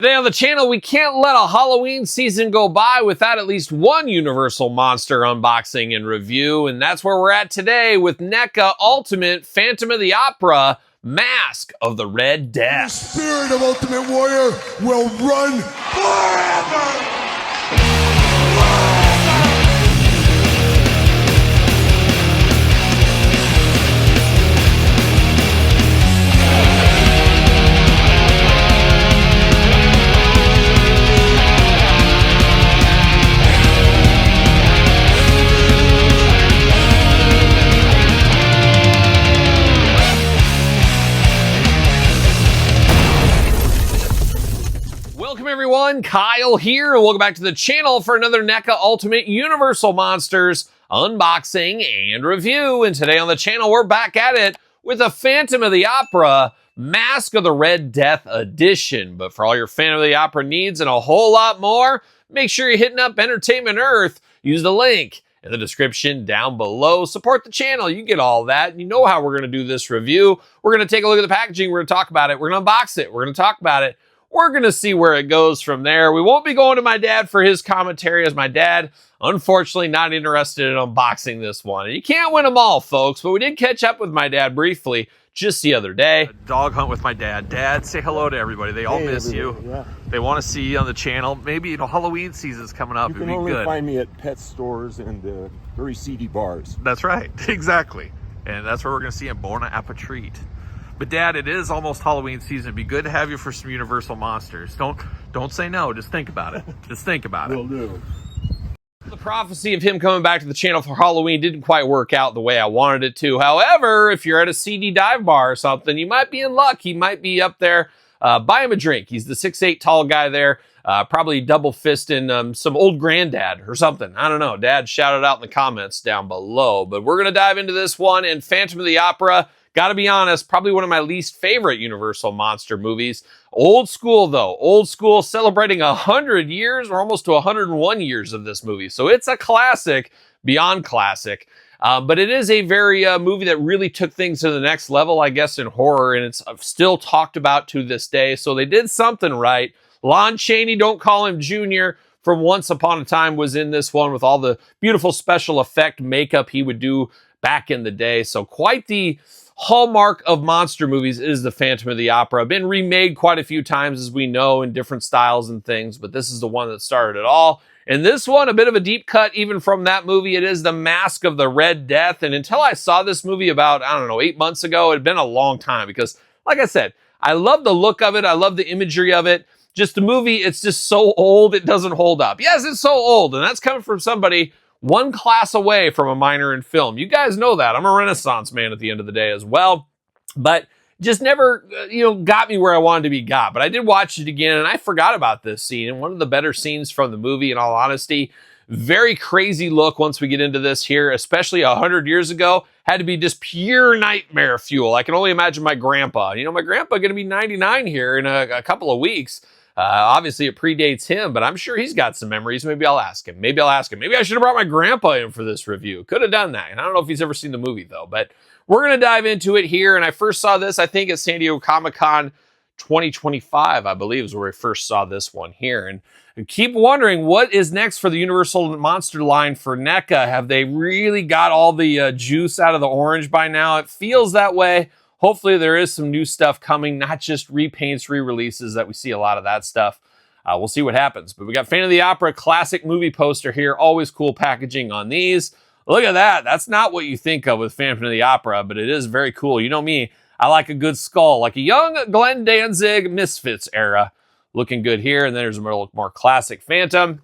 Today on the channel, we can't let a Halloween season go by without at least one Universal monster unboxing and review, and that's where we're at today with NECA Ultimate Phantom of the Opera Mask of the Red Death. The spirit of Ultimate Warrior will run forever! Welcome everyone, Kyle here, and welcome back to the channel for another NECA Ultimate Universal Monsters unboxing and review. And today on the channel, we're back at it with a Phantom of the Opera Mask of the Red Death edition. But for all your Phantom of the Opera needs and a whole lot more, make sure you're hitting up Entertainment Earth. Use the link in the description down below. Support the channel. You get all that. You know how we're going to do this review. We're going to take a look at the packaging. We're going to talk about it. We're going to unbox it. We're going to talk about it. We're going to see where it goes from there. We won't be going to my dad for his commentary, as my dad, unfortunately, not interested in unboxing this one. And you can't win them all, folks, but we did catch up with my dad briefly just the other day. A dog hunt with my dad. Dad, say hello to everybody. They all miss you. Yeah. They want to see you on the channel. Maybe, Halloween season's coming up. You can only find me at pet stores and very seedy bars. That's right. Exactly. And that's where we're going to see him. Bon appetit. But Dad, it is almost Halloween season. It'd be good to have you for some Universal monsters. Don't say no. Just think about it. Just think about it. Will do. The prophecy of him coming back to the channel for Halloween didn't quite work out the way I wanted it to. However, if you're at a seedy dive bar or something, you might be in luck. He might be up there. Buy him a drink. He's the 6'8" tall guy there. Probably double fisting some old granddad or something. I don't know. Dad, shout it out in the comments down below. But we're going to dive into this one. And Phantom of the Opera, gotta be honest, probably one of my least favorite Universal monster movies. Old school, though. Old school, celebrating 100 years or almost to 101 years of this movie. So it's a classic, beyond classic. But it is a very movie that really took things to the next level, I guess, in horror. And it's still talked about to this day. So they did something right. Lon Chaney, don't call him Junior, from Once Upon a Time was in this one with all the beautiful special effect makeup he would do back in the day. So quite the hallmark of monster movies is the Phantom of the Opera. Been remade quite a few times, as we know, in different styles and things, but this is the one that started it all. And this one, a bit of a deep cut even from that movie. It is the Mask of the Red Death. And until I saw this movie about, 8 months ago, it had been a long time because, like I said, I love the look of it. I love the imagery of it. Just the movie, it's just so old, it doesn't hold up. Yes, it's so old, and that's coming from somebody one class away from a minor in film. You guys know that. I'm a Renaissance man at the end of the day as well. But just never, got me where I wanted to be got. But I did watch it again, and I forgot about this scene. And one of the better scenes from the movie, in all honesty. Very crazy look once we get into this here, especially 100 years ago. Had to be just pure nightmare fuel. I can only imagine my grandpa. My grandpa going to be 99 here in a couple of weeks. Obviously, it predates him, but I'm sure he's got some memories. Maybe I'll ask him. Maybe I should have brought my grandpa in for this review. Could have done that. And I don't know if he's ever seen the movie, though. But we're going to dive into it here. And I first saw this, I think, at San Diego Comic-Con 2025, I believe, is where I first saw this one here. And I keep wondering, what is next for the Universal Monster line for NECA? Have they really got all the juice out of the orange by now? It feels that way. Hopefully there is some new stuff coming, not just repaints, re-releases that we see a lot of that stuff. We'll see what happens. But we got Phantom of the Opera classic movie poster here. Always cool packaging on these. Look at that. That's not what you think of with Phantom of the Opera, but it is very cool. You know me, I like a good skull, like a young Glenn Danzig Misfits era. Looking good here. And then there's a more classic Phantom.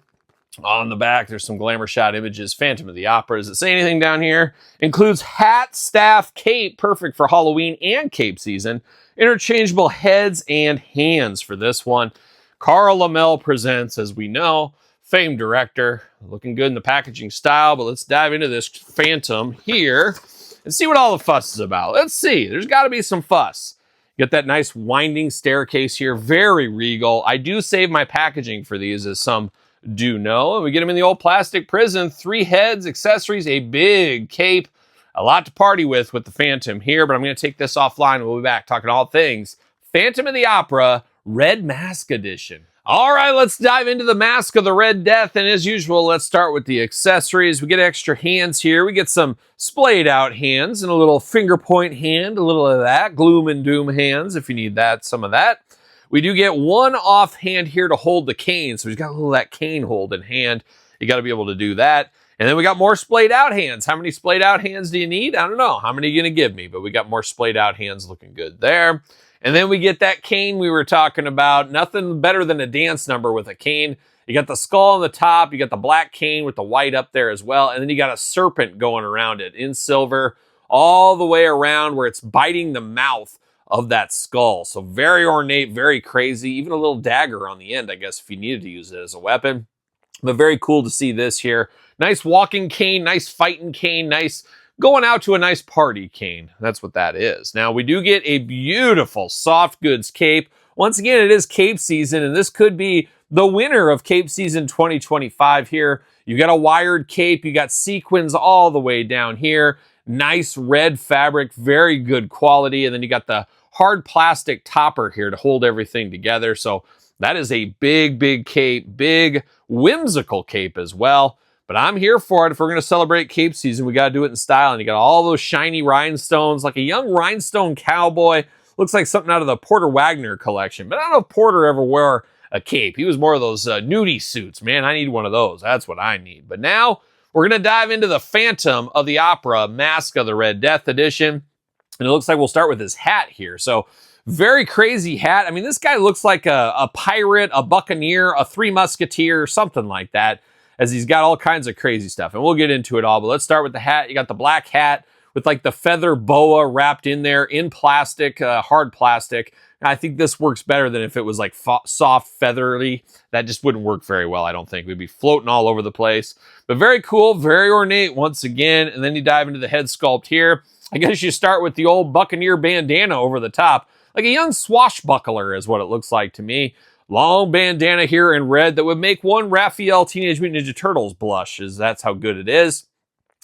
On the back, there's some glamour shot images. Phantom of the Opera. Does it say anything down here? Includes hat, staff, cape. Perfect for Halloween and cape season. Interchangeable heads and hands for this one. Carl Lammel presents, as we know, famed director. Looking good in the packaging style, but let's dive into this Phantom here and see what all the fuss is about. Let's see. There's got to be some fuss. Get that nice winding staircase here. Very regal. I do save my packaging for these, as some do know. And we get them in the old plastic prison. 3 heads, accessories, a big cape. A lot to party with the Phantom here, but I'm going to take this offline. We'll be back talking all things Phantom of the Opera Red Mask Edition. All right, let's dive into the Mask of the Red Death. And as usual, let's start with the accessories. We get extra hands here. We get some splayed out hands and a little finger point hand, a little of that. Gloom and Doom hands if you need that, some of that. We do get one off hand here to hold the cane. So we've got a little of that cane hold in hand. You got to be able to do that. And then we got more splayed out hands. How many splayed out hands do you need? I don't know. How many are you going to give me? But we got more splayed out hands looking good there. And then we get that cane we were talking about. Nothing better than a dance number with a cane. You got the skull on the top. You got the black cane with the white up there as well. And then you got a serpent going around it in silver all the way around where it's biting the mouth of that skull. So very ornate, very crazy. Even a little dagger on the end, I guess, if you needed to use it as a weapon. But very cool to see this here. Nice walking cane, nice fighting cane, nice going out to a nice party cane. That's what that is. Now, we do get a beautiful soft goods cape. Once again, it is cape season, and this could be the winner of cape season 2025 here. You got a wired cape. You got sequins all the way down here. Nice red fabric, very good quality. And then you got the hard plastic topper here to hold everything together. So that is a big, big cape, big whimsical cape as well. But I'm here for it. If we're going to celebrate cape season, we got to do it in style. And you got all those shiny rhinestones, like a young rhinestone cowboy. Looks like something out of the Porter Wagner collection. But I don't know if Porter ever wore a cape. He was more of those nudie suits. Man, I need one of those. That's what I need. But now we're going to dive into the Phantom of the Opera Mask of the Red Death edition. And it looks like we'll start with his hat here. So very crazy hat. I mean, this guy looks like a pirate, a buccaneer, a Three Musketeer, something like that, as he's got all kinds of crazy stuff. And we'll get into it all, but let's start with the hat. You got the black hat with like the feather boa wrapped in there in plastic, hard plastic. And I think this works better than if it was like soft, feathery. That just wouldn't work very well, I don't think. We'd be floating all over the place. But very cool, very ornate once again. And then you dive into the head sculpt here. I guess you start with the old buccaneer bandana over the top. Like a young swashbuckler is what it looks like to me. Long bandana here in red that would make one Raphael Teenage Mutant Ninja Turtles blush, as that's how good it is.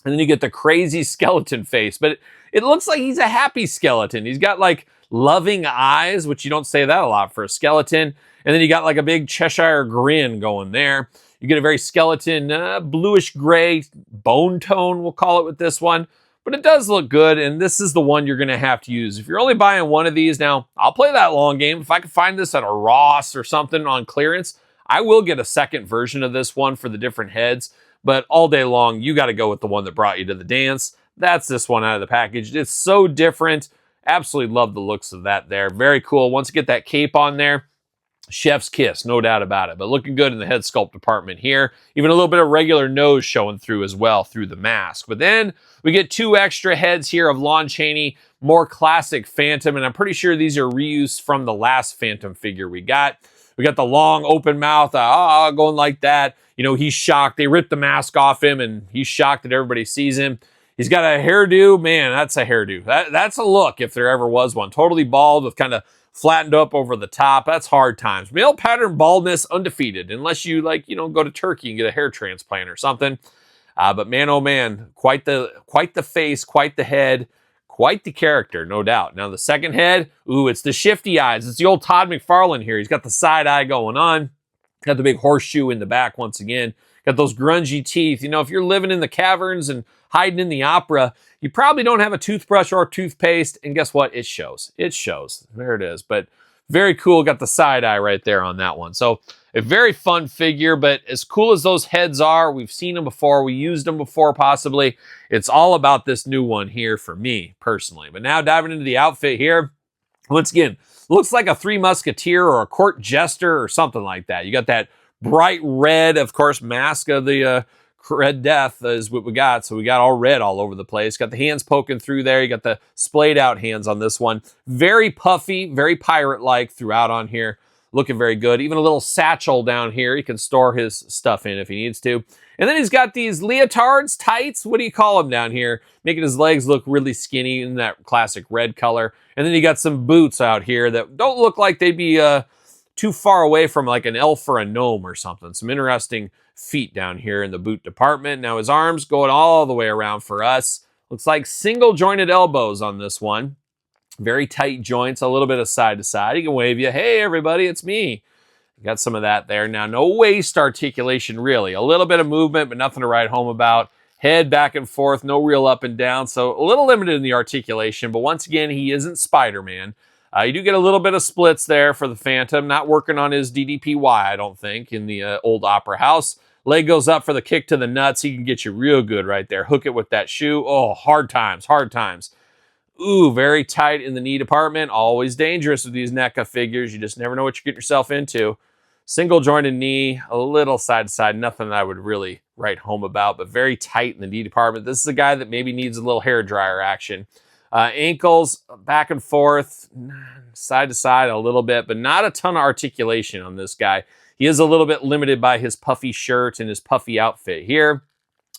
And then you get the crazy skeleton face, but it looks like he's a happy skeleton. He's got like loving eyes, which you don't say that a lot for a skeleton. And then you got like a big Cheshire grin going there. You get a very skeleton, bluish gray bone tone, we'll call it with this one. But it does look good, and this is the one you're going to have to use. If you're only buying one of these, now, I'll play that long game. If I can find this at a Ross or something on clearance, I will get a second version of this one for the different heads. But all day long, you got to go with the one that brought you to the dance. That's this one out of the package. It's so different. Absolutely love the looks of that there. Very cool. Once you get that cape on there, chef's kiss, no doubt about it. But looking good in the head sculpt department here. Even a little bit of regular nose showing through as well through the mask. But then we get two extra heads here of Lon Chaney, more classic Phantom. And I'm pretty sure these are reused from the last Phantom figure we got. We got the long open mouth, going like that. You know, he's shocked. They ripped the mask off him and he's shocked that everybody sees him. He's got a hairdo. Man, that's a hairdo. That's a look if there ever was one. Totally bald with kind of flattened up over the top. That's hard times. Male pattern baldness undefeated, unless you go to Turkey and get a hair transplant or something. But man, oh man, quite the face, quite the head, quite the character, no doubt. Now the second head, it's the shifty eyes. It's the old Todd McFarlane here. He's got the side eye going on. Got the big horseshoe in the back once again. Got those grungy teeth. You know, if you're living in the caverns and hiding in the opera, you probably don't have a toothbrush or toothpaste. And guess what? It shows. It shows. There it is. But very cool. Got the side eye right there on that one. So a very fun figure, but as cool as those heads are, we've seen them before. We used them before possibly. It's all about this new one here for me personally. But now diving into the outfit here. Once again, looks like a Three Musketeer or a court jester or something like that. You got that bright red, of course, mask of the Red Death is what we got. So we got all red all over the place. Got the hands poking through there. You got the splayed out hands on this one. Very puffy, very pirate-like throughout on here. Looking very good. Even a little satchel down here. He can store his stuff in if he needs to. And then he's got these leotards, tights. What do you call them down here? Making his legs look really skinny in that classic red color. And then you got some boots out here that don't look like they'd be too far away from like an elf or a gnome or something. Some interesting feet down here in the boot department. Now his arms going all the way around for us. Looks like single jointed elbows on this one. Very tight joints, a little bit of side to side. He can wave you, hey, everybody, it's me. Got some of that there. Now, no waist articulation, really. A little bit of movement, but nothing to write home about. Head back and forth, no real up and down. So a little limited in the articulation, but once again, he isn't Spider-Man. You do get a little bit of splits there for the Phantom. Not working on his DDPY, I don't think, in the old Opera House. Leg goes up for the kick to the nuts. He can get you real good right there. Hook it with that shoe. Oh, hard times, hard times. Ooh, very tight in the knee department. Always dangerous with these NECA figures. You just never know what you get yourself into. Single jointed knee, a little side to side, nothing that I would really write home about, but very tight in the knee department. This is a guy that maybe needs a little hair dryer action. Ankles back and forth, side to side a little bit, but not a ton of articulation on this guy. He is a little bit limited by his puffy shirt and his puffy outfit here,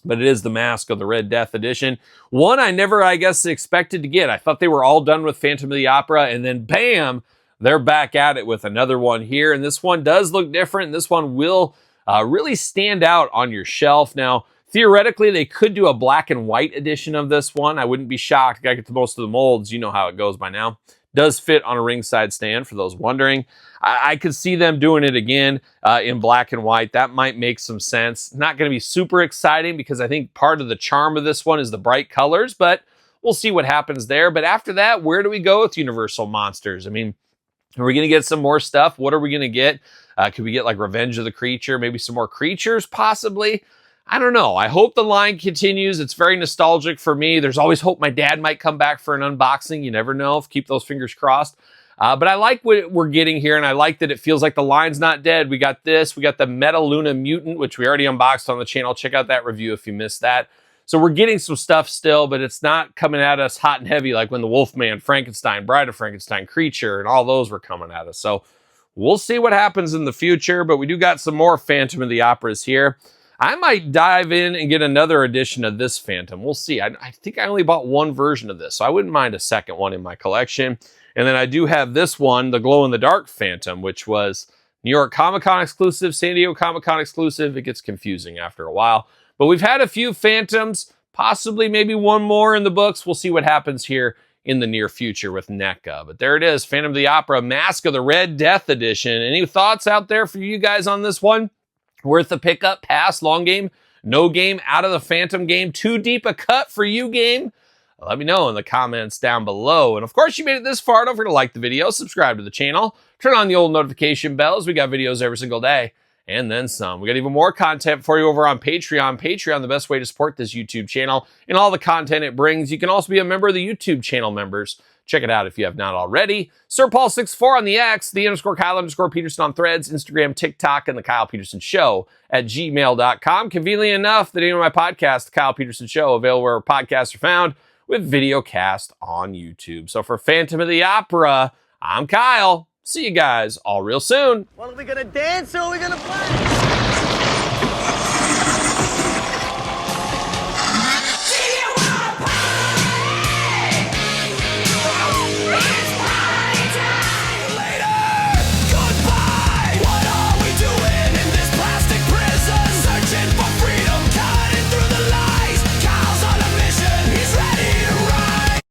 but it is the Mask of the Red Death edition. One I never, I guess, expected to get. I thought they were all done with Phantom of the Opera, and then bam, they're back at it with another one here, and this one does look different. This one will really stand out on your shelf. Now, theoretically, they could do a black and white edition of this one. I wouldn't be shocked. Gotta get to most of the molds. You know how it goes by now. Does fit on a ringside stand, for those wondering. I could see them doing it again in black and white. That might make some sense. Not going to be super exciting because I think part of the charm of this one is the bright colors, but we'll see what happens there. But after that, where do we go with Universal Monsters? I mean, are we going to get some more stuff? What are we going to get? Could we get like Revenge of the Creature? Maybe some more creatures, possibly? I don't know. I hope the line continues. It's very nostalgic for me. There's always hope my dad might come back for an unboxing. You never know. Keep those fingers crossed. But I like what we're getting here, and I like that it feels like the line's not dead. We got this. We got the Metaluna Mutant, which we already unboxed on the channel. Check out that review if you missed that. So we're getting some stuff still, but it's not coming at us hot and heavy like when the Wolfman, Frankenstein, Bride of Frankenstein, Creature, and all those were coming at us. So we'll see what happens in the future, but we do got some more Phantom of the Operas here. I might dive in and get another edition of this Phantom. We'll see. I think I only bought one version of this, so I wouldn't mind a second one in my collection. And then I do have this one, the glow-in-the-dark Phantom, which was New York Comic-Con exclusive, San Diego Comic-Con exclusive. It gets confusing after a while. But we've had a few Phantoms, possibly maybe one more in the books. We'll see what happens here in the near future with NECA. But there it is, Phantom of the Opera, Mask of the Red Death edition. Any thoughts out there for you guys on this one? Worth a pickup, pass, long game, no game, out of the Phantom game, too deep a cut for you game? Let me know in the comments down below. And of course, you made it this far. Don't forget to like the video, subscribe to the channel, turn on the old notification bells. We got videos every single day and then some. We got even more content for you over on Patreon. Patreon, the best way to support this YouTube channel and all the content it brings. You can also be a member of the YouTube channel members. Check it out if you have not already. Sir Paul64 on the X, _Kyle_Peterson on Threads, Instagram, TikTok, and the Kyle Peterson Show at gmail.com. Conveniently enough, the name of my podcast, The Kyle Peterson Show, available where podcasts are found, with video cast on YouTube. So for Phantom of the Opera, I'm Kyle. See you guys all real soon. Well, are we gonna dance or are we gonna play?